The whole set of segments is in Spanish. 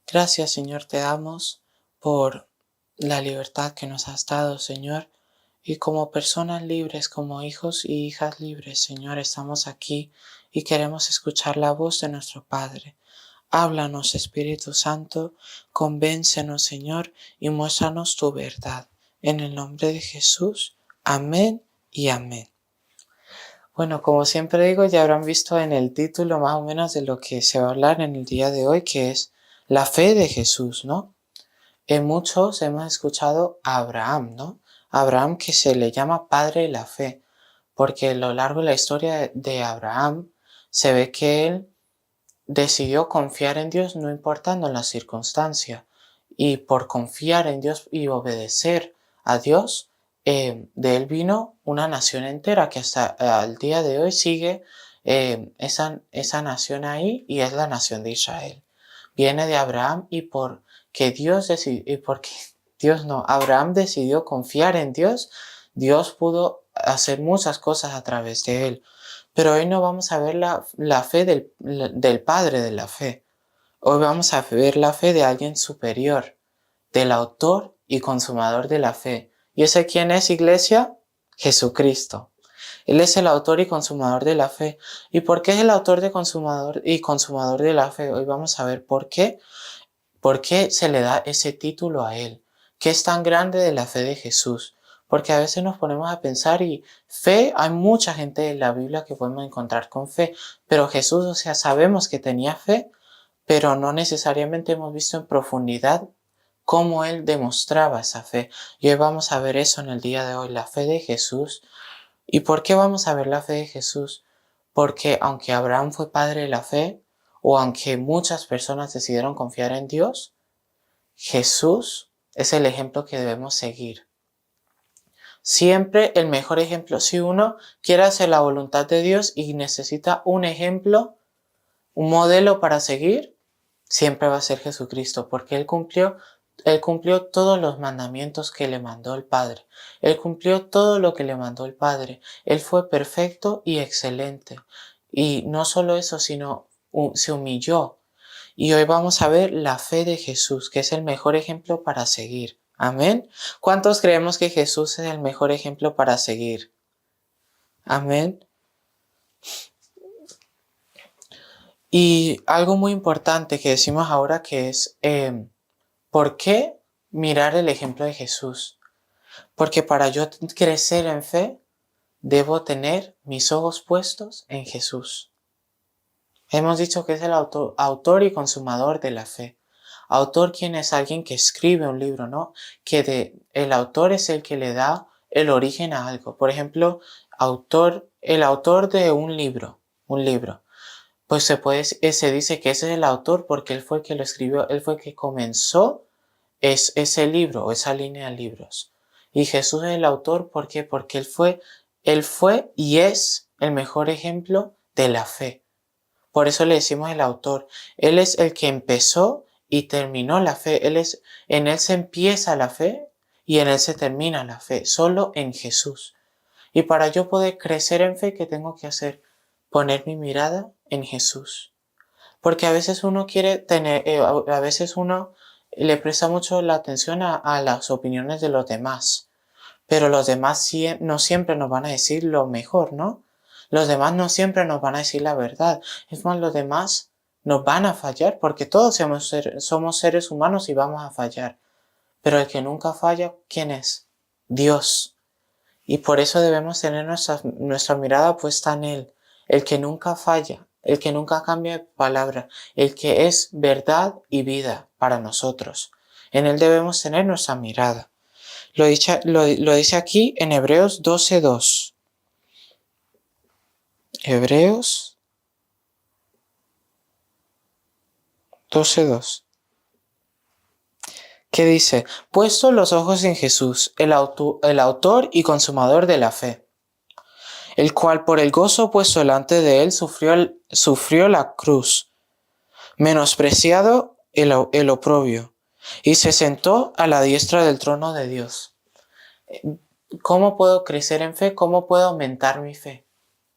Gracias, Señor, te damos por la libertad que nos has dado, Señor. Y como personas libres, como hijos y hijas libres, Señor, estamos aquí y queremos escuchar la voz de nuestro Padre. Háblanos, Espíritu Santo, convéncenos, Señor, y muéstranos tu verdad. En el nombre de Jesús, amén y amén. Bueno, como siempre digo, ya habrán visto en el título más o menos de lo que se va a hablar en el día de hoy, que es la fe de Jesús, ¿no? En muchos hemos escuchado a Abraham, ¿no? Abraham, que se le llama padre de la fe, porque a lo largo de la historia de Abraham se ve que él decidió confiar en Dios no importando la circunstancia. Y por confiar en Dios y obedecer a Dios, de él vino una nación entera que hasta el día de hoy sigue esa nación ahí, y es la nación de Israel. Viene de Abraham, y porque Abraham decidió confiar en Dios, Dios pudo hacer muchas cosas a través de él. Pero hoy no vamos a ver la fe del padre de la fe. Hoy vamos a ver la fe de alguien superior, del autor y consumador de la fe. ¿Y ese quién es, iglesia? Jesucristo. Él es el autor y consumador de la fe. ¿Y por qué es el autor y consumador de la fe? Hoy vamos a ver por qué. ¿Por qué se le da ese título a él? ¿Qué es tan grande de la fe de Jesús? Porque a veces nos ponemos a pensar y fe, hay mucha gente en la Biblia que podemos encontrar con fe, pero Jesús, o sea, sabemos que tenía fe, pero no necesariamente hemos visto en profundidad cómo él demostraba esa fe. Y hoy vamos a ver eso en el día de hoy, la fe de Jesús. ¿Y por qué vamos a ver la fe de Jesús? Porque aunque Abraham fue padre de la fe, o aunque muchas personas decidieron confiar en Dios, Jesús es el ejemplo que debemos seguir. Siempre el mejor ejemplo. Si uno quiere hacer la voluntad de Dios y necesita un ejemplo, un modelo para seguir, siempre va a ser Jesucristo, porque Él cumplió todos los mandamientos que le mandó el Padre. Él cumplió todo lo que le mandó el Padre. Él fue perfecto y excelente. Y no solo eso, sino se humilló. Y hoy vamos a ver la fe de Jesús, que es el mejor ejemplo para seguir. Amén. ¿Cuántos creemos que Jesús es el mejor ejemplo para seguir? Amén. Y algo muy importante que decimos ahora, que es ¿por qué mirar el ejemplo de Jesús? Porque para yo crecer en fe, debo tener mis ojos puestos en Jesús. Hemos dicho que es el autor y consumador de la fe. Autor, quien es alguien que escribe un libro, ¿no? El autor es el que le da el origen a algo. Por ejemplo, el autor de un libro. Pues se dice que ese es el autor porque él fue el que lo escribió, él fue el que comenzó ese libro o esa línea de libros. Y Jesús es el autor, ¿por qué? Porque él fue y es el mejor ejemplo de la fe. Por eso le decimos el autor. Él es el que empezó y terminó la fe. En él se empieza la fe y en él se termina la fe. Solo en Jesús. Y para yo poder crecer en fe, ¿qué tengo que hacer? Poner mi mirada en Jesús. Porque a veces uno a veces uno le presta mucho la atención a las opiniones de los demás. Pero los demás no siempre nos van a decir lo mejor, ¿no? Los demás no siempre nos van a decir la verdad. Es más, los demás nos van a fallar, porque todos somos seres humanos y vamos a fallar. Pero el que nunca falla, ¿quién es? Dios. Y por eso debemos tener nuestra mirada puesta en Él. El que nunca falla, el que nunca cambia de palabra, el que es verdad y vida para nosotros. En Él debemos tener nuestra mirada. Lo dice aquí en Hebreos 12:2. Hebreos 12:2. ¿Qué dice? Puesto los ojos en Jesús, el autor y consumador de la fe, el cual por el gozo puesto delante de él sufrió la cruz, menospreciado el oprobio, y se sentó a la diestra del trono de Dios. ¿Cómo puedo crecer en fe? ¿Cómo puedo aumentar mi fe?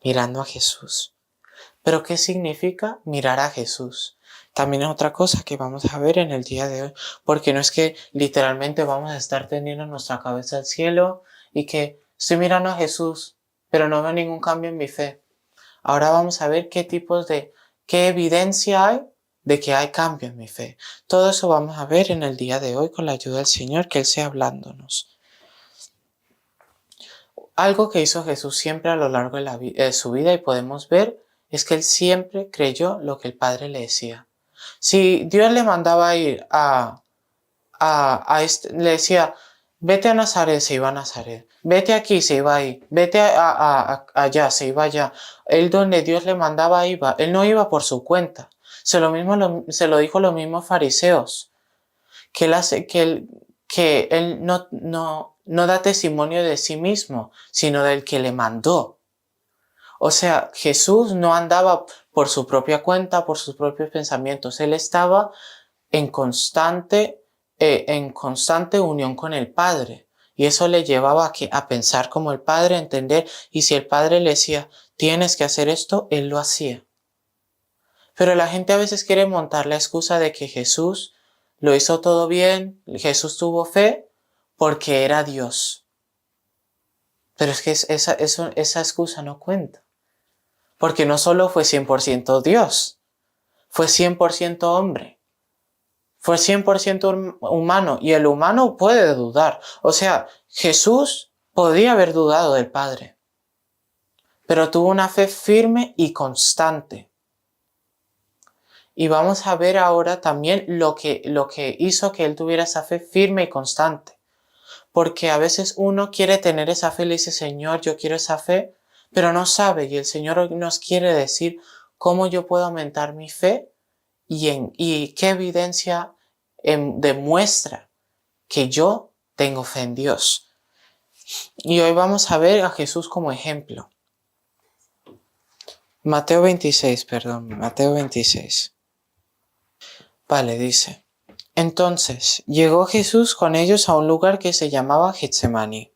Mirando a Jesús. ¿Pero qué significa mirar a Jesús? También es otra cosa que vamos a ver en el día de hoy, porque no es que literalmente vamos a estar tendiendo nuestra cabeza al cielo y que estoy mirando a Jesús, pero no veo ningún cambio en mi fe. Ahora vamos a ver qué evidencia hay de que hay cambio en mi fe. Todo eso vamos a ver en el día de hoy con la ayuda del Señor, que Él sea hablándonos. Algo que hizo Jesús siempre a lo largo de su vida y podemos ver es que Él siempre creyó lo que el Padre le decía. Si Dios le mandaba a ir le decía, vete a Nazaret, se iba a Nazaret. Vete aquí, se iba ahí. Vete allá, se iba allá. Él donde Dios le mandaba iba. Él no iba por su cuenta. Se lo dijo los mismos fariseos. Que él no da testimonio de sí mismo, sino del que le mandó. O sea, Jesús no andaba por su propia cuenta, por sus propios pensamientos. Él estaba en constante unión con el Padre. Y eso le llevaba a pensar como el Padre, a entender. Y si el Padre le decía, tienes que hacer esto, Él lo hacía. Pero la gente a veces quiere montar la excusa de que Jesús lo hizo todo bien, Jesús tuvo fe porque era Dios. Pero es que esa excusa no cuenta. Porque no solo fue 100% Dios, fue 100% hombre. Fue 100% humano y el humano puede dudar. O sea, Jesús podía haber dudado del Padre, pero tuvo una fe firme y constante. Y vamos a ver ahora también lo que hizo que él tuviera esa fe firme y constante. Porque a veces uno quiere tener esa fe y le dice, Señor, yo quiero esa fe, pero no sabe. Y el Señor hoy nos quiere decir cómo yo puedo aumentar mi fe y qué evidencia demuestra que yo tengo fe en Dios. Y hoy vamos a ver a Jesús como ejemplo. Mateo 26. Vale, dice. Entonces, llegó Jesús con ellos a un lugar que se llamaba Getsemaní.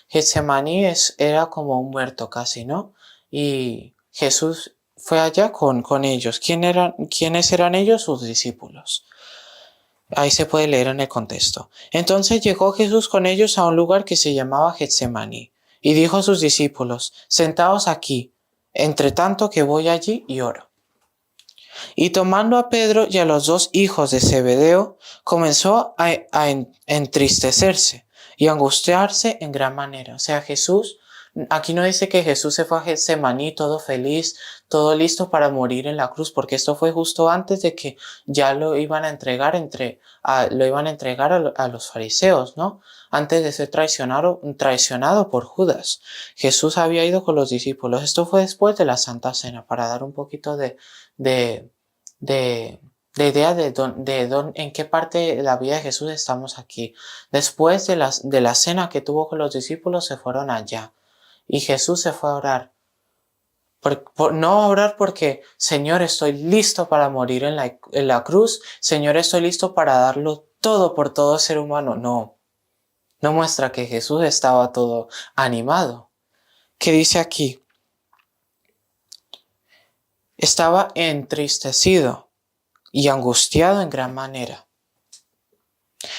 Getsemaní era como un huerto casi, ¿no? Y Jesús fue allá con ellos. ¿Quiénes eran ellos? Sus discípulos. Ahí se puede leer en el contexto. Entonces llegó Jesús con ellos a un lugar que se llamaba Getsemaní y dijo a sus discípulos, sentaos aquí, entre tanto que voy allí y oro. Y tomando a Pedro y a los dos hijos de Zebedeo, comenzó a entristecerse y angustiarse en gran manera. O sea, Jesús, aquí no dice que Jesús se fue a Getsemaní todo feliz, todo listo para morir en la cruz, porque esto fue justo antes de que ya lo iban a entregar a los fariseos, ¿no? Antes de ser traicionado por Judas. Jesús había ido con los discípulos. Esto fue después de la Santa Cena, para dar un poquito de idea en qué parte de la vida de Jesús estamos aquí. Después de la cena que tuvo con los discípulos, se fueron allá. Y Jesús se fue a orar. No a orar porque, Señor, estoy listo para morir en la cruz. Señor, estoy listo para darlo todo por todo ser humano. No muestra que Jesús estaba todo animado. ¿Qué dice aquí? Estaba entristecido y angustiado en gran manera.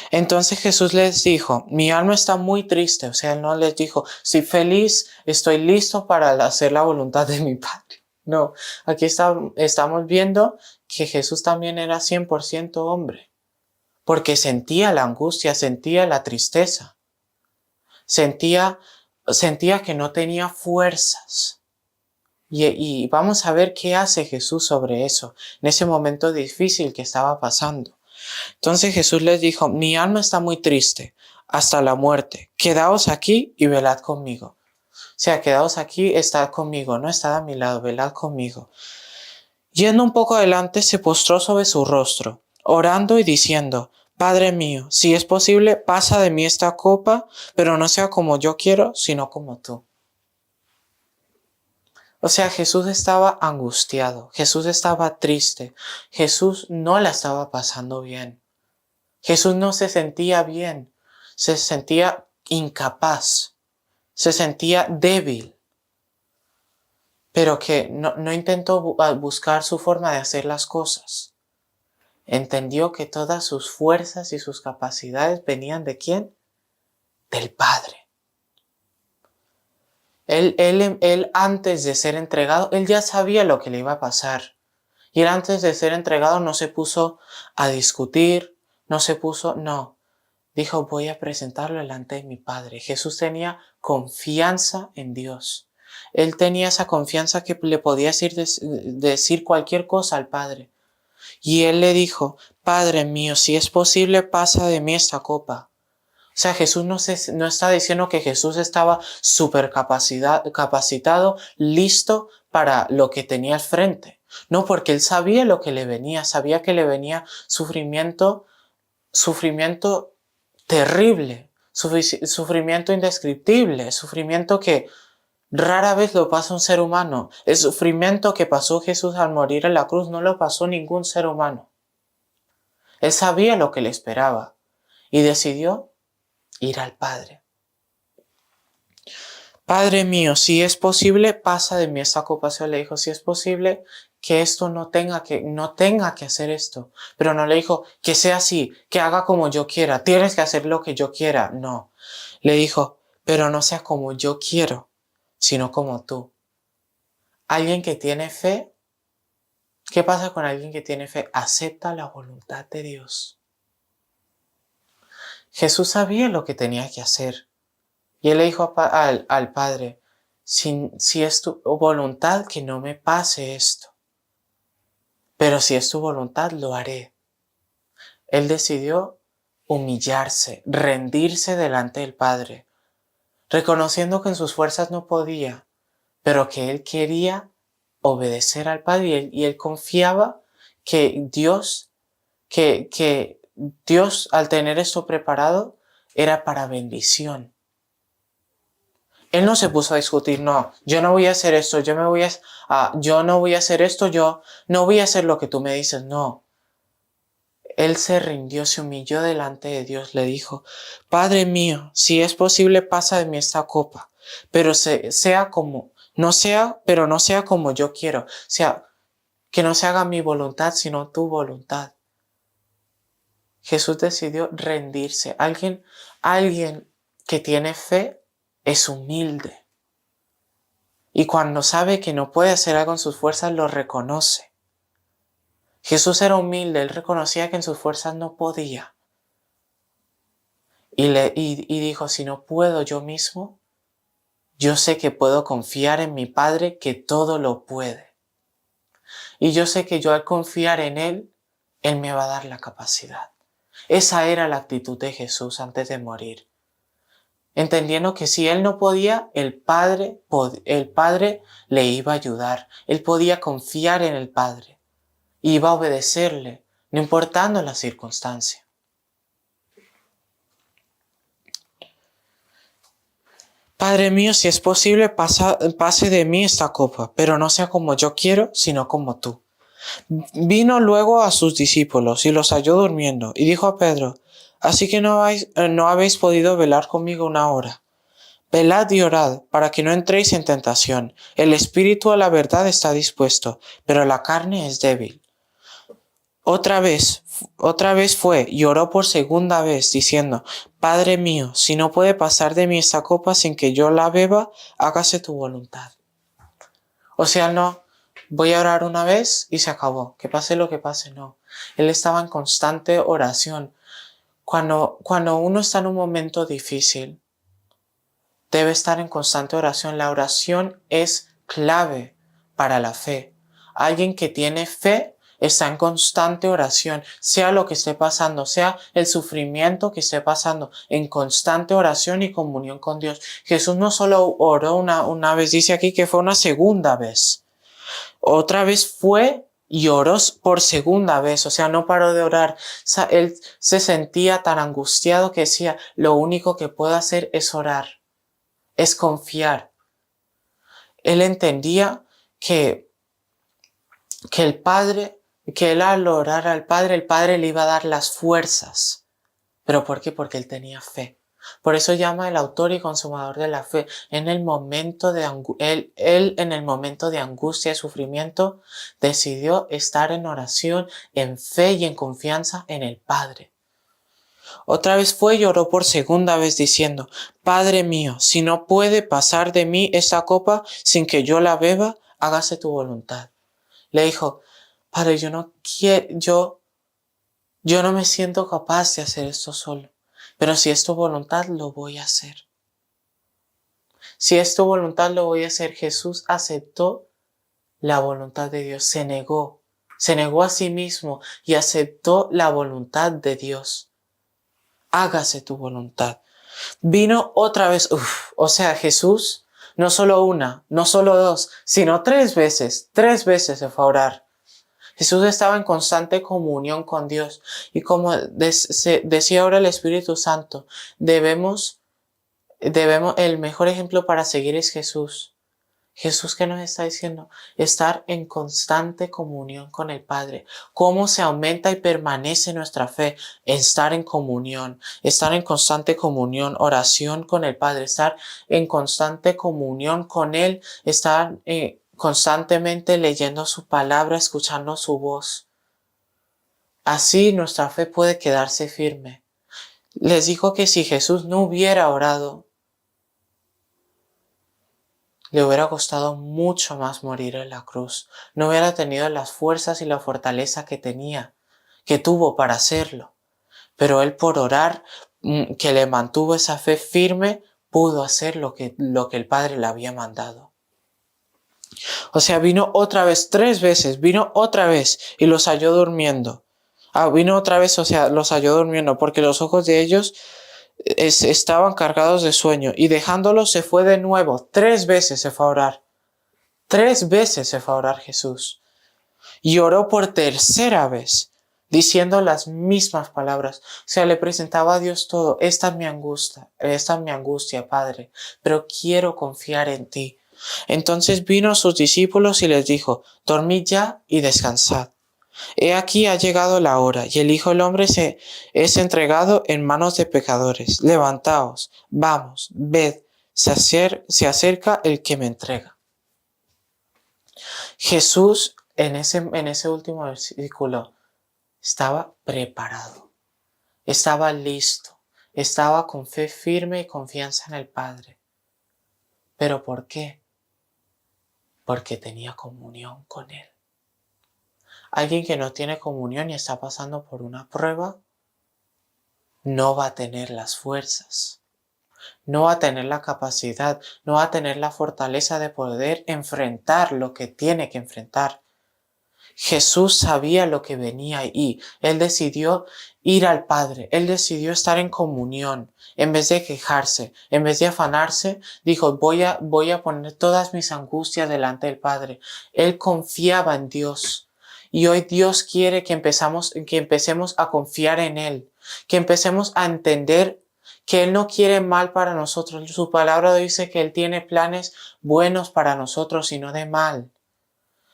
Entonces Jesús les dijo, mi alma está muy triste. O sea, él no les dijo, estoy feliz, estoy listo para hacer la voluntad de mi Padre. No, aquí estamos viendo que Jesús también era 100% hombre, porque sentía la angustia, sentía la tristeza, sentía que no tenía fuerzas. Y vamos a ver qué hace Jesús sobre eso, en ese momento difícil que estaba pasando. Entonces Jesús les dijo, mi alma está muy triste hasta la muerte. Quedaos aquí y velad conmigo. O sea, quedaos aquí, estad conmigo, no estad a mi lado, velad conmigo. Yendo un poco adelante, se postró sobre su rostro, orando y diciendo, Padre mío, si es posible, pasa de mí esta copa, pero no sea como yo quiero, sino como tú. O sea, Jesús estaba angustiado, Jesús estaba triste, Jesús no la estaba pasando bien. Jesús no se sentía bien, se sentía incapaz, se sentía débil, pero que no intentó buscar su forma de hacer las cosas. Entendió que todas sus fuerzas y sus capacidades venían ¿de quién? Del Padre. Él antes de ser entregado, él ya sabía lo que le iba a pasar. Y él antes de ser entregado no se puso a discutir, no. Dijo, voy a presentarlo delante de mi Padre. Jesús tenía confianza en Dios. Él tenía esa confianza que le podía decir cualquier cosa al Padre. Y él le dijo, Padre mío, si es posible, pasa de mí esta copa. O sea, Jesús no está diciendo que Jesús estaba súper capacitado, listo para lo que tenía al frente. No, porque él sabía lo que le venía, sabía que le venía sufrimiento terrible, sufrimiento indescriptible, sufrimiento que rara vez lo pasa un ser humano. El sufrimiento que pasó Jesús al morir en la cruz no lo pasó ningún ser humano. Él sabía lo que le esperaba y decidió ir al Padre. Padre mío, si es posible, pasa de mí esta copa. Se le dijo, si es posible que esto no tenga que hacer esto. Pero no le dijo que sea así, que haga como yo quiera, tienes que hacer lo que yo quiera. No, le dijo, pero no sea como yo quiero, sino como tú. Alguien que tiene fe, ¿qué pasa con alguien que tiene fe? Acepta la voluntad de Dios. Jesús sabía lo que tenía que hacer. Y él le dijo al Padre, si es tu voluntad que no me pase esto, pero si es tu voluntad lo haré. Él decidió humillarse, rendirse delante del Padre, reconociendo que en sus fuerzas no podía, pero que él quería obedecer al Padre y él confiaba que Dios al tener esto preparado era para bendición. Él no se puso a discutir, no, yo no voy a hacer esto, yo no voy a hacer esto, yo no voy a hacer lo que tú me dices, no. Él se rindió, se humilló delante de Dios, le dijo, Padre mío, si es posible, pasa de mí esta copa, pero no sea como yo quiero, o sea, que no se haga mi voluntad, sino tu voluntad. Jesús decidió rendirse. Alguien que tiene fe es humilde. Y cuando sabe que no puede hacer algo en sus fuerzas, lo reconoce. Jesús era humilde, él reconocía que en sus fuerzas no podía. Y dijo, si no puedo yo mismo, yo sé que puedo confiar en mi Padre que todo lo puede. Y yo sé que yo al confiar en Él, Él me va a dar la capacidad. Esa era la actitud de Jesús antes de morir. Entendiendo que si él no podía, el Padre le iba a ayudar. Él podía confiar en el Padre. Iba a obedecerle, no importando la circunstancia. Padre mío, si es posible, pase de mí esta copa, pero no sea como yo quiero, sino como tú. Vino luego a sus discípulos y los halló durmiendo, y dijo a Pedro, así que no habéis podido velar conmigo una hora. Velad y orad, para que no entréis en tentación. El espíritu a la verdad está dispuesto, pero la carne es débil. Otra vez fue y oró por segunda vez, diciendo, Padre mío, si no puede pasar de mí esta copa sin que yo la beba, hágase tu voluntad. O sea, no, voy a orar una vez y se acabó. Que pase lo que pase, no. Él estaba en constante oración. Cuando uno está en un momento difícil, debe estar en constante oración. La oración es clave para la fe. Alguien que tiene fe está en constante oración, sea lo que esté pasando, sea el sufrimiento que esté pasando, en constante oración y comunión con Dios. Jesús no solo oró una vez, dice aquí que fue una segunda vez. Otra vez fue y oró por segunda vez, o sea, no paró de orar. Él se sentía tan angustiado que decía, lo único que puedo hacer es orar. Es confiar. Él entendía que él al orar al Padre, el Padre le iba a dar las fuerzas. ¿Pero por qué? Porque él tenía fe. Por eso llama el autor y consumador de la fe. En el momento de él en el momento de angustia y sufrimiento decidió estar en oración, en fe y en confianza en el Padre. Otra vez fue y oró por segunda vez diciendo: Padre mío, si no puede pasar de mí esta copa sin que yo la beba, hágase tu voluntad. Le dijo: Padre, yo no quiero, yo no me siento capaz de hacer esto solo, pero si es tu voluntad, lo voy a hacer. Si es tu voluntad, lo voy a hacer. Jesús aceptó la voluntad de Dios, se negó a sí mismo y aceptó la voluntad de Dios. Hágase tu voluntad. Vino otra vez, o sea, Jesús, no solo una, no solo dos, sino tres veces se fue a orar. Jesús estaba en constante comunión con Dios y como decía ahora el Espíritu Santo, el mejor ejemplo para seguir es Jesús. Jesús, ¿qué nos está diciendo? Estar en constante comunión con el Padre. ¿Cómo se aumenta y permanece nuestra fe? Estar en comunión, estar en constante comunión, oración con el Padre, estar en constante comunión con Él, estar constantemente leyendo su palabra, escuchando su voz. Así nuestra fe puede quedarse firme. Les digo que si Jesús no hubiera orado, le hubiera costado mucho más morir en la cruz. No hubiera tenido las fuerzas y la fortaleza que tuvo para hacerlo. Pero él, por orar, que le mantuvo esa fe firme, pudo hacer lo que el Padre le había mandado. O sea, vino otra vez, 3 veces, vino otra vez y los halló durmiendo. Vino otra vez, o sea, los halló durmiendo porque los ojos de ellos estaban cargados de sueño, y dejándolos se fue de nuevo. 3 veces se fue a orar. 3 veces se fue a orar Jesús. Y oró por tercera vez, diciendo las mismas palabras. O sea, le presentaba a Dios todo. Esta es mi angustia, Padre, pero quiero confiar en ti. Entonces vino a sus discípulos y les dijo: dormid ya y descansad. He aquí ha llegado la hora, y el Hijo del Hombre es entregado en manos de pecadores. Levantaos, vamos, ved, se acerca el que me entrega. Jesús, en ese último versículo, estaba preparado, estaba listo, estaba con fe firme y confianza en el Padre. ¿Pero por qué? Porque tenía comunión con Él. Alguien que no tiene comunión y está pasando por una prueba, no va a tener las fuerzas, no va a tener la capacidad, no va a tener la fortaleza de poder enfrentar lo que tiene que enfrentar. Jesús sabía lo que venía y Él decidió ir al Padre, Él decidió estar en comunión. En vez de quejarse, en vez de afanarse, dijo: voy a poner todas mis angustias delante del Padre. Él confiaba en Dios. Y hoy Dios quiere que empecemos a confiar en Él, que empecemos a entender que Él no quiere mal para nosotros. Su palabra dice que Él tiene planes buenos para nosotros y no de mal.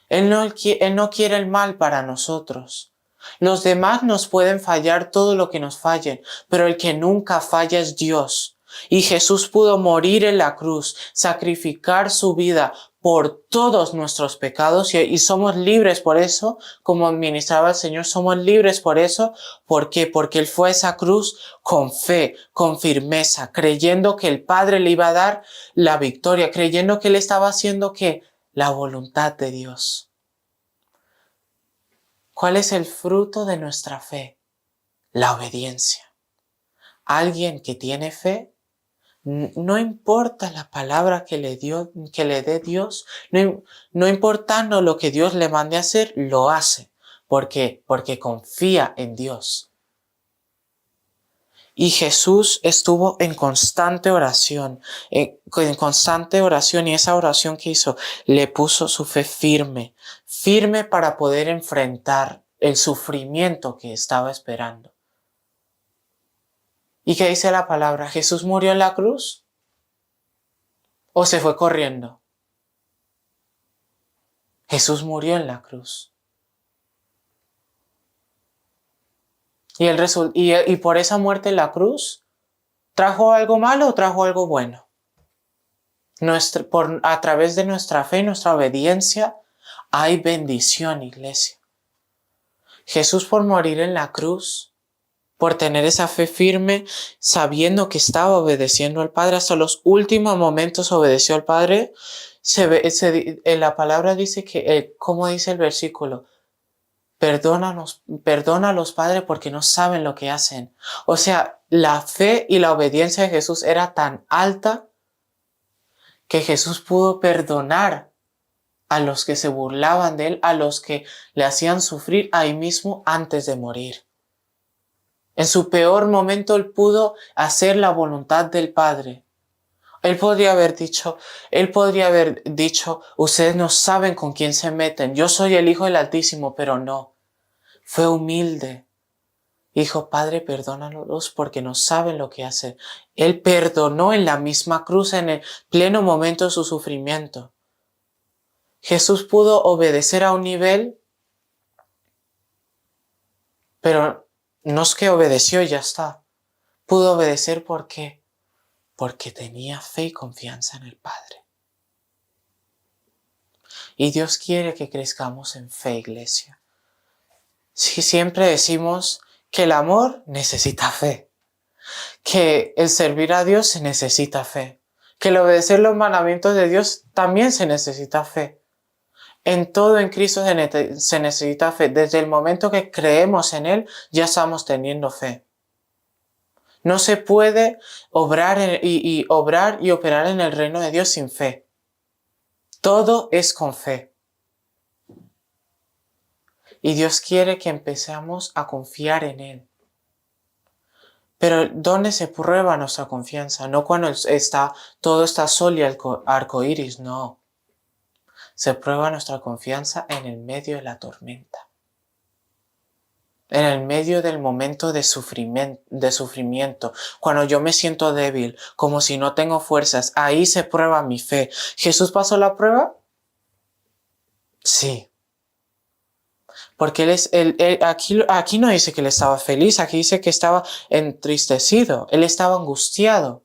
Él no quiere el mal para nosotros. Los demás nos pueden fallar todo lo que nos fallen, pero el que nunca falla es Dios. Y Jesús pudo morir en la cruz, sacrificar su vida por todos nuestros pecados y somos libres por eso, como administraba el Señor, somos libres por eso. ¿Por qué? Porque Él fue a esa cruz con fe, con firmeza, creyendo que el Padre le iba a dar la victoria, creyendo que Él estaba haciendo la voluntad de Dios. ¿Cuál es el fruto de nuestra fe? La obediencia. Alguien que tiene fe, no importa la palabra que le dé Dios, no importando lo que Dios le mande a hacer, lo hace. ¿Por qué? Porque confía en Dios. Y Jesús estuvo en constante oración, y esa oración que hizo le puso su fe firme para poder enfrentar el sufrimiento que estaba esperando. ¿Y qué dice la palabra? ¿Jesús murió en la cruz? ¿O se fue corriendo? Jesús murió en la cruz. Y por esa muerte en la cruz, ¿Trajo algo malo o trajo algo bueno? A través de nuestra fe y nuestra obediencia hay bendición, iglesia. Jesús, por morir en la cruz, por tener esa fe firme, sabiendo que estaba obedeciendo al Padre, hasta los últimos momentos obedeció al Padre. La palabra dice que, como dice el versículo, perdónalos, Padre, porque no saben lo que hacen. O sea, la fe y la obediencia de Jesús era tan alta que Jesús pudo perdonar a los que se burlaban de él, a los que le hacían sufrir ahí mismo antes de morir. En su peor momento él pudo hacer la voluntad del Padre. Él podría haber dicho, ustedes no saben con quién se meten, yo soy el Hijo del Altísimo, pero no. Fue humilde. Dijo, Padre, perdónalos porque no saben lo que hacen. Él perdonó en la misma cruz, en el pleno momento de su sufrimiento. Jesús pudo obedecer a un nivel, pero no es que obedeció y ya está. Pudo obedecer ¿por qué? Porque tenía fe y confianza en el Padre. Y Dios quiere que crezcamos en fe, iglesia. Si siempre decimos que el amor necesita fe, que el servir a Dios se necesita fe, que el obedecer los mandamientos de Dios también se necesita fe. En todo en Cristo se necesita fe. Desde el momento que creemos en Él, ya estamos teniendo fe. No se puede obrar y operar en el reino de Dios sin fe. Todo es con fe. Y Dios quiere que empecemos a confiar en Él. Pero ¿dónde se prueba nuestra confianza? No cuando todo está sol y arcoíris, no. Se prueba nuestra confianza en el medio de la tormenta. En el medio del momento de sufrimiento, cuando yo me siento débil, como si no tengo fuerzas, ahí se prueba mi fe. ¿Jesús pasó la prueba? Sí. Porque aquí no dice que él estaba feliz, aquí dice que estaba entristecido, él estaba angustiado.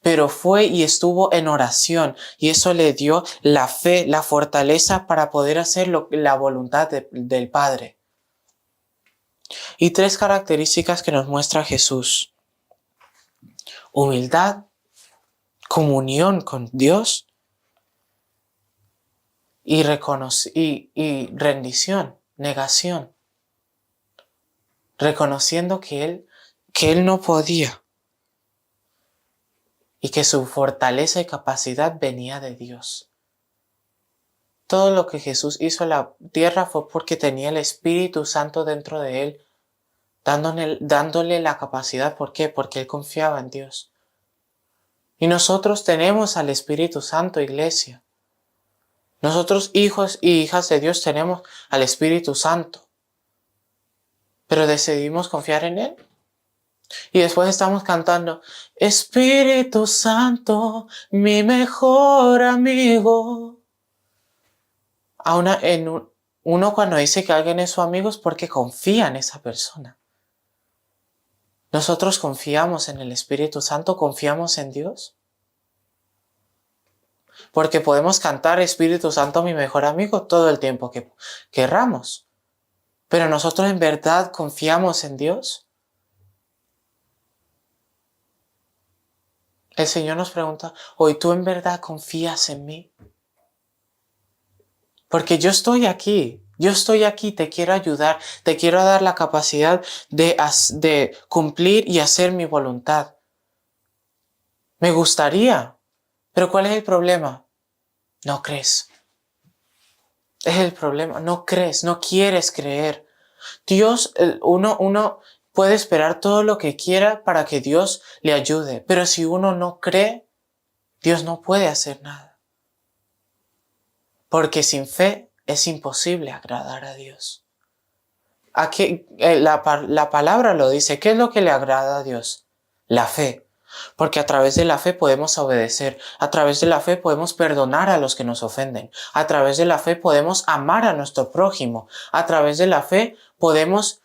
Pero fue y estuvo en oración y eso le dio la fe, la fortaleza para poder hacer la voluntad del Padre. Y 3 características que nos muestra Jesús: humildad, comunión con Dios y rendición, negación, reconociendo que él no podía y que su fortaleza y capacidad venía de Dios. Todo lo que Jesús hizo en la tierra fue porque tenía el Espíritu Santo dentro de él, dándole la capacidad. ¿Por qué? Porque él confiaba en Dios. Y nosotros tenemos al Espíritu Santo, iglesia. Nosotros, hijos y hijas de Dios, tenemos al Espíritu Santo. Pero decidimos confiar en Él. Y después estamos cantando, Espíritu Santo, mi mejor amigo. Uno cuando dice que alguien es su amigo es porque confía en esa persona. Nosotros confiamos en el Espíritu Santo, confiamos en Dios. Porque podemos cantar Espíritu Santo, mi mejor amigo, todo el tiempo que querramos. Pero nosotros en verdad confiamos en Dios. El Señor nos pregunta, ¿hoy tú en verdad confías en mí? Porque yo estoy aquí, te quiero ayudar, te quiero dar la capacidad de cumplir y hacer mi voluntad. Me gustaría, pero ¿cuál es el problema? No crees. Es el problema, no crees, no quieres creer. Dios, uno puede esperar todo lo que quiera para que Dios le ayude, pero si uno no cree, Dios no puede hacer nada. Porque sin fe es imposible agradar a Dios. Aquí, la palabra lo dice. ¿Qué es lo que le agrada a Dios? La fe. Porque a través de la fe podemos obedecer. A través de la fe podemos perdonar a los que nos ofenden. A través de la fe podemos amar a nuestro prójimo. A través de la fe podemos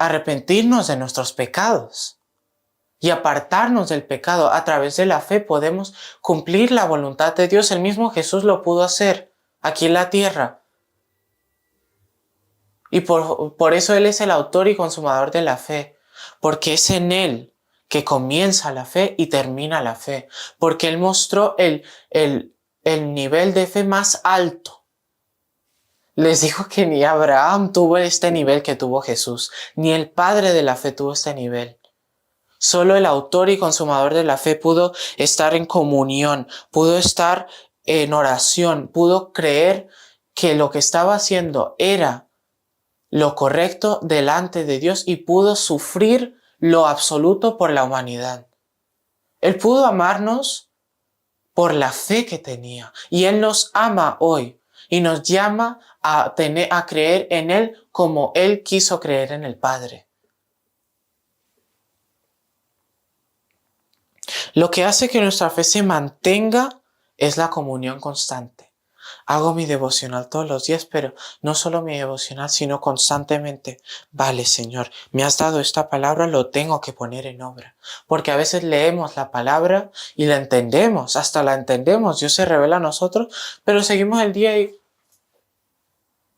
arrepentirnos de nuestros pecados y apartarnos del pecado. A través de la fe podemos cumplir la voluntad de Dios. El mismo Jesús lo pudo hacer aquí en la tierra. Y por eso Él es el autor y consumador de la fe, porque es en Él que comienza la fe y termina la fe, porque Él mostró el nivel de fe más alto. Les dijo que ni Abraham tuvo este nivel que tuvo Jesús, ni el Padre de la fe tuvo este nivel. Solo el autor y consumador de la fe pudo estar en comunión, pudo estar en oración, pudo creer que lo que estaba haciendo era lo correcto delante de Dios y pudo sufrir lo absoluto por la humanidad. Él pudo amarnos por la fe que tenía y Él nos ama hoy y nos llama a creer en Él como Él quiso creer en el Padre. Lo que hace que nuestra fe se mantenga es la comunión constante. Hago mi devocional todos los días, pero no solo mi devocional, sino constantemente. Vale, Señor, me has dado esta palabra, lo tengo que poner en obra. Porque a veces leemos la palabra y la entendemos, hasta la entendemos, Dios se revela a nosotros, pero seguimos el día y...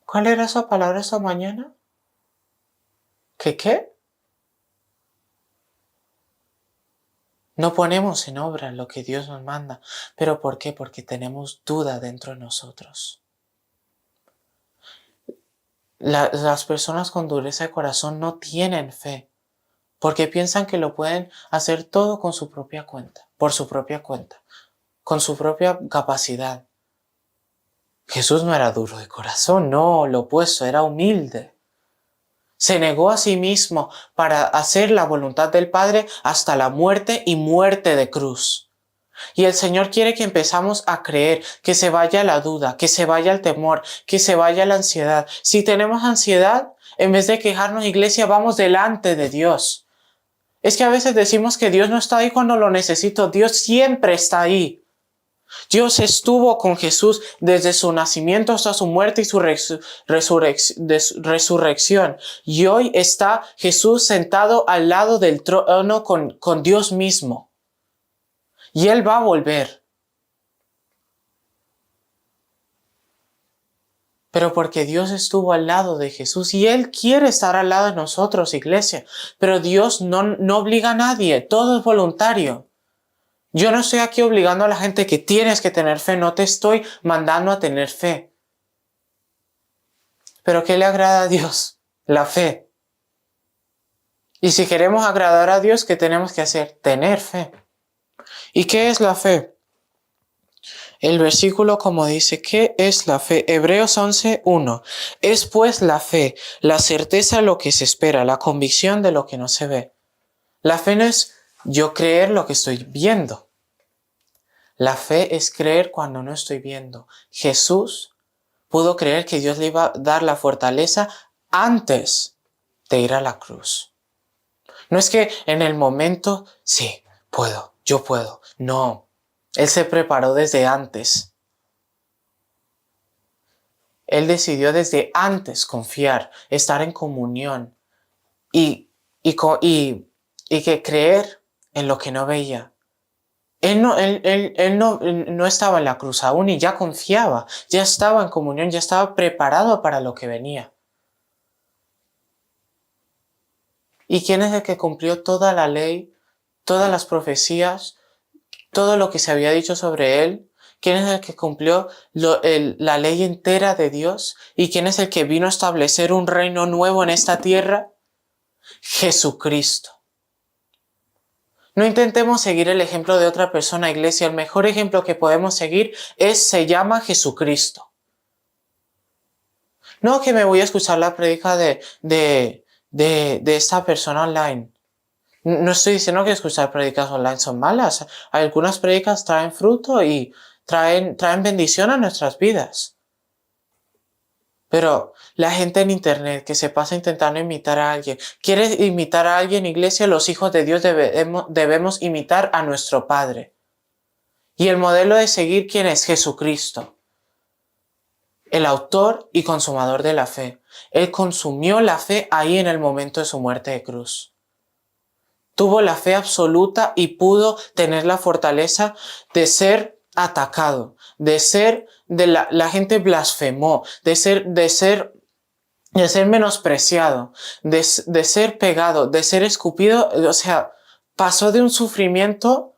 ¿Cuál era esa palabra esta mañana? ¿Qué? No ponemos en obra lo que Dios nos manda. ¿Pero por qué? Porque tenemos duda dentro de nosotros. Las personas con dureza de corazón no tienen fe, porque piensan que lo pueden hacer todo con su propia cuenta, por su propia cuenta, con su propia capacidad. Jesús no era duro de corazón, no, lo opuesto, era humilde. Se negó a sí mismo para hacer la voluntad del Padre hasta la muerte y muerte de cruz. Y el Señor quiere que empezamos a creer, que se vaya la duda, que se vaya el temor, que se vaya la ansiedad. Si tenemos ansiedad, en vez de quejarnos, iglesia, vamos delante de Dios. Es que a veces decimos que Dios no está ahí cuando lo necesito. Dios siempre está ahí. Dios estuvo con Jesús desde su nacimiento hasta su muerte y su resurrección. Y hoy está Jesús sentado al lado del trono con Dios mismo. Y Él va a volver. Pero porque Dios estuvo al lado de Jesús y Él quiere estar al lado de nosotros, iglesia. Pero Dios no obliga a nadie, todo es voluntario. Yo no estoy aquí obligando a la gente que tienes que tener fe, no te estoy mandando a tener fe. ¿Pero qué le agrada a Dios? La fe. Y si queremos agradar a Dios, ¿qué tenemos que hacer? Tener fe. ¿Y qué es la fe? El versículo como dice, ¿qué es la fe? Hebreos 11:1. Es pues la fe, la certeza de lo que se espera, la convicción de lo que no se ve. La fe no es yo creer lo que estoy viendo. La fe es creer cuando no estoy viendo. Jesús pudo creer que Dios le iba a dar la fortaleza antes de ir a la cruz. No es que en el momento, sí, yo puedo. No, Él se preparó desde antes. Él decidió desde antes confiar, estar en comunión y que creer en lo que no veía. Él no estaba en la cruz aún y ya confiaba, ya estaba en comunión, ya estaba preparado para lo que venía. ¿Y quién es el que cumplió toda la ley, todas las profecías, todo lo que se había dicho sobre Él? ¿Quién es el que cumplió la ley entera de Dios? ¿Y quién es el que vino a establecer un reino nuevo en esta tierra? Jesucristo. No intentemos seguir el ejemplo de otra persona, iglesia. El mejor ejemplo que podemos seguir se llama Jesucristo. No que me voy a escuchar la prédica de esta persona online. No estoy diciendo que escuchar prédicas online son malas. Algunas prédicas traen fruto y traen bendición a nuestras vidas. Pero la gente en internet que se pasa intentando imitar a alguien, quiere imitar a alguien, iglesia, los hijos de Dios debemos imitar a nuestro Padre. Y el modelo de seguir, ¿quién es? Jesucristo, el autor y consumador de la fe. Él consumió la fe ahí en el momento de su muerte de cruz. Tuvo la fe absoluta y pudo tener la fortaleza de ser atacado, la gente blasfemó, de ser menospreciado, de ser pegado, de ser escupido. O sea, pasó de un sufrimiento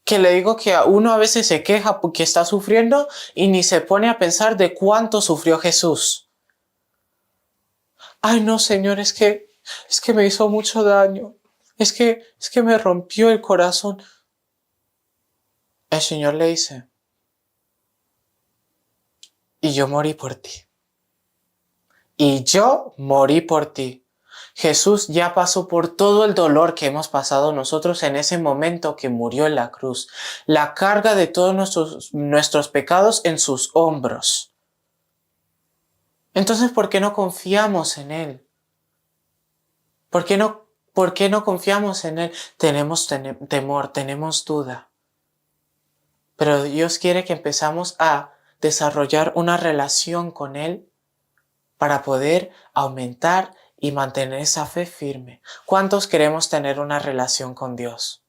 que le digo que uno a veces se queja porque está sufriendo y ni se pone a pensar de cuánto sufrió Jesús. Ay, no, Señor, es que me hizo mucho daño. Es que me rompió el corazón. El Señor le dice, y yo morí por ti. Y yo morí por ti. Jesús ya pasó por todo el dolor que hemos pasado nosotros en ese momento que murió en la cruz. La carga de todos nuestros pecados en sus hombros. Entonces, ¿por qué no confiamos en Él? ¿Por qué no confiamos en Él? Tenemos temor, tenemos duda. Pero Dios quiere que empezamos a desarrollar una relación con Él para poder aumentar y mantener esa fe firme. ¿Cuántos queremos tener una relación con Dios?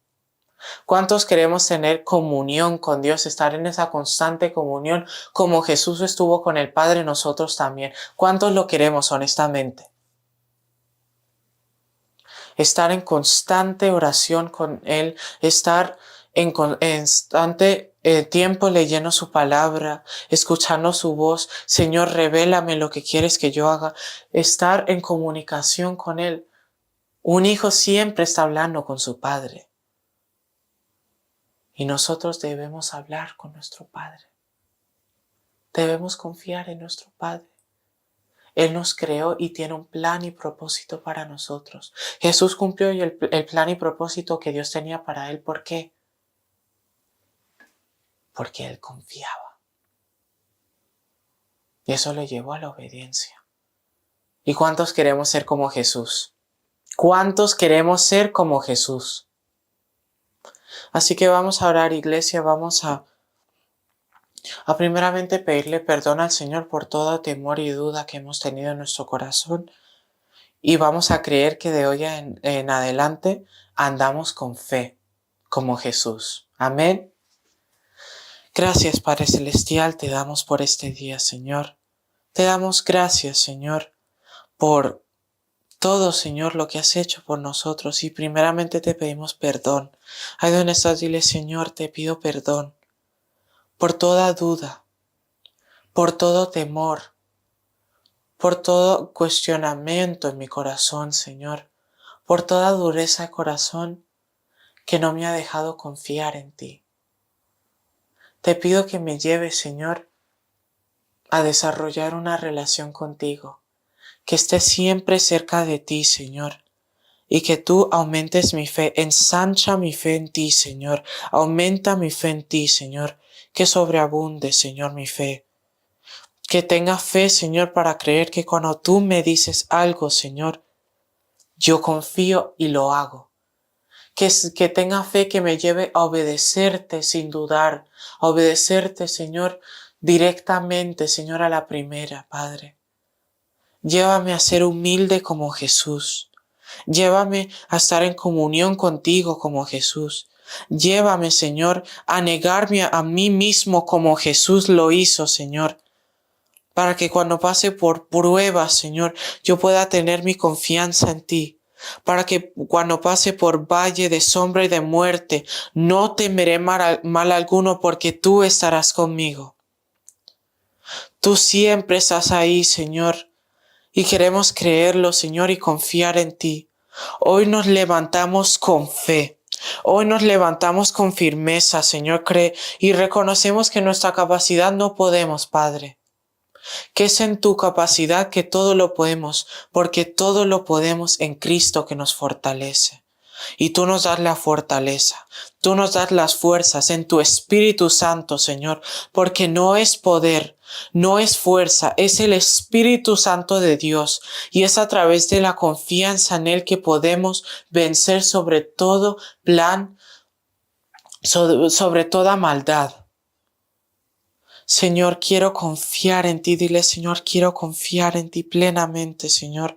¿Cuántos queremos tener comunión con Dios, estar en esa constante comunión como Jesús estuvo con el Padre, nosotros también? ¿Cuántos lo queremos honestamente? Estar en constante oración con Él, estar en constante tiempo leyendo su palabra, escuchando su voz. Señor, revélame lo que quieres que yo haga. Estar en comunicación con Él. Un hijo siempre está hablando con su padre. Y nosotros debemos hablar con nuestro Padre. Debemos confiar en nuestro Padre. Él nos creó y tiene un plan y propósito para nosotros. Jesús cumplió el plan y propósito que Dios tenía para Él. ¿Por qué? Porque Él confiaba. Y eso le llevó a la obediencia. ¿Y cuántos queremos ser como Jesús? ¿Cuántos queremos ser como Jesús? Así que vamos a orar, iglesia, vamos a primeramente pedirle perdón al Señor por todo temor y duda que hemos tenido en nuestro corazón. Y vamos a creer que de hoy en adelante andamos con fe, como Jesús. Amén. Gracias, Padre Celestial, te damos por este día, Señor. Te damos gracias, Señor, por todo, Señor, lo que has hecho por nosotros. Y primeramente te pedimos perdón. Ahí donde estás, dile, Señor, te pido perdón por toda duda, por todo temor, por todo cuestionamiento en mi corazón, Señor, por toda dureza de corazón que no me ha dejado confiar en ti. Te pido que me lleves, Señor, a desarrollar una relación contigo, que esté siempre cerca de ti, Señor, y que tú aumentes mi fe, ensancha mi fe en ti, Señor, aumenta mi fe en ti, Señor, que sobreabunde, Señor, mi fe. Que tenga fe, Señor, para creer que cuando tú me dices algo, Señor, yo confío y lo hago. Que tenga fe que me lleve a obedecerte sin dudar, a obedecerte, Señor, directamente, Señor, a la primera, Padre. Llévame a ser humilde como Jesús. Llévame a estar en comunión contigo como Jesús. Llévame, Señor, a negarme a mí mismo como Jesús lo hizo, Señor. Para que cuando pase por pruebas, Señor, yo pueda tener mi confianza en ti. Para que cuando pase por valle de sombra y de muerte, no temeré mal alguno porque tú estarás conmigo. Tú siempre estás ahí, Señor, y queremos creerlo, Señor, y confiar en ti. Hoy nos levantamos con fe. Hoy nos levantamos con firmeza, Señor, y reconocemos que en nuestra capacidad no podemos, Padre. Que es en tu capacidad que todo lo podemos, porque todo lo podemos en Cristo que nos fortalece. Y tú nos das la fortaleza, tú nos das las fuerzas en tu Espíritu Santo, Señor, porque no es poder, no es fuerza, es el Espíritu Santo de Dios, y es a través de la confianza en Él que podemos vencer sobre todo plan, sobre toda maldad. Señor, quiero confiar en ti. Dile, Señor, quiero confiar en ti plenamente, Señor.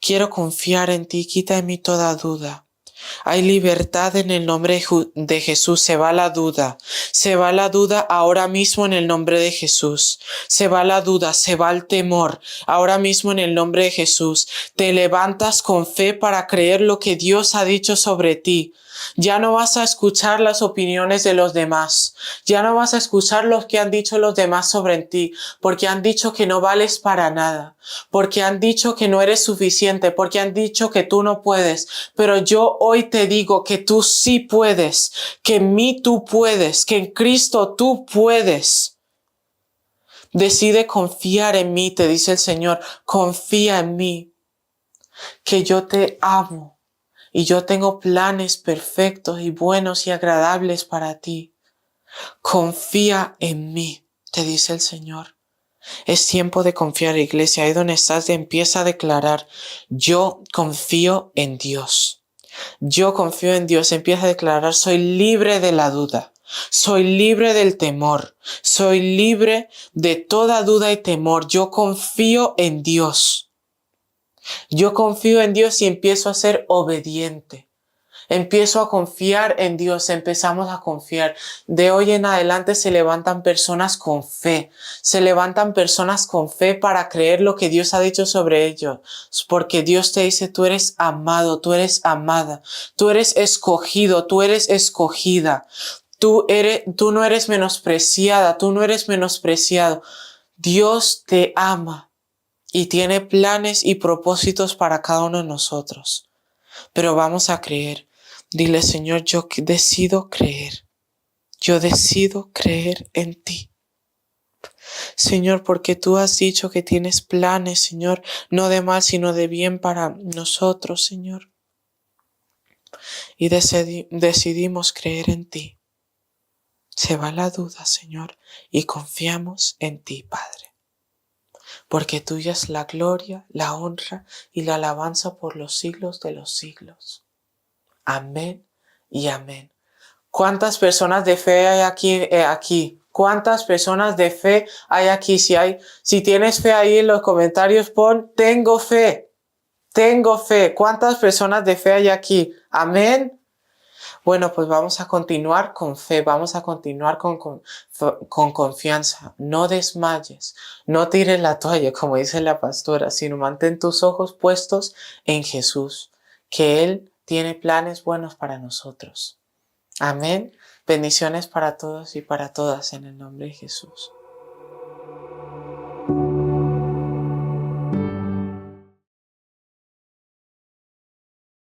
Quiero confiar en ti. Quita de mí toda duda. Hay libertad en el nombre de Jesús. Se va la duda. Se va la duda ahora mismo en el nombre de Jesús. Se va la duda, se va el temor. Ahora mismo en el nombre de Jesús. Te levantas con fe para creer lo que Dios ha dicho sobre ti. Ya no vas a escuchar las opiniones de los demás. Ya no vas a escuchar lo que han dicho los demás sobre ti, porque han dicho que no vales para nada, porque han dicho que no eres suficiente, porque han dicho que tú no puedes. Pero yo hoy te digo que tú sí puedes, que en mí tú puedes, que en Cristo tú puedes. Decide confiar en mí, te dice el Señor, confía en mí, que yo te amo. Y yo tengo planes perfectos y buenos y agradables para ti. Confía en mí, te dice el Señor. Es tiempo de confiar, iglesia. Ahí donde estás, empieza a declarar, yo confío en Dios. Yo confío en Dios. Empieza a declarar, soy libre de la duda. Soy libre del temor. Soy libre de toda duda y temor. Yo confío en Dios. Yo confío en Dios y empiezo a ser obediente. Empiezo a confiar en Dios, empezamos a confiar. De hoy en adelante se levantan personas con fe. Se levantan personas con fe para creer lo que Dios ha dicho sobre ellos. Porque Dios te dice, tú eres amado, tú eres amada, tú eres escogido, tú eres escogida. Tú no eres menospreciada, tú no eres menospreciado. Dios te ama y tiene planes y propósitos para cada uno de nosotros. Pero vamos a creer. Dile, Señor, yo decido creer. Yo decido creer en ti. Señor, porque tú has dicho que tienes planes, Señor, no de mal, sino de bien para nosotros, Señor. Y decidimos creer en ti. Se va la duda, Señor, y confiamos en ti, Padre. Porque tuya es la gloria, la honra y la alabanza por los siglos de los siglos. Amén y amén. ¿Cuántas personas de fe hay aquí? ¿Cuántas personas de fe hay aquí? Si tienes fe ahí en los comentarios, pon, tengo fe. Tengo fe. ¿Cuántas personas de fe hay aquí? Amén. Bueno, pues vamos a continuar con fe, vamos a continuar con confianza. No desmayes, no tires la toalla, como dice la pastora, sino mantén tus ojos puestos en Jesús, que Él tiene planes buenos para nosotros. Amén. Bendiciones para todos y para todas en el nombre de Jesús.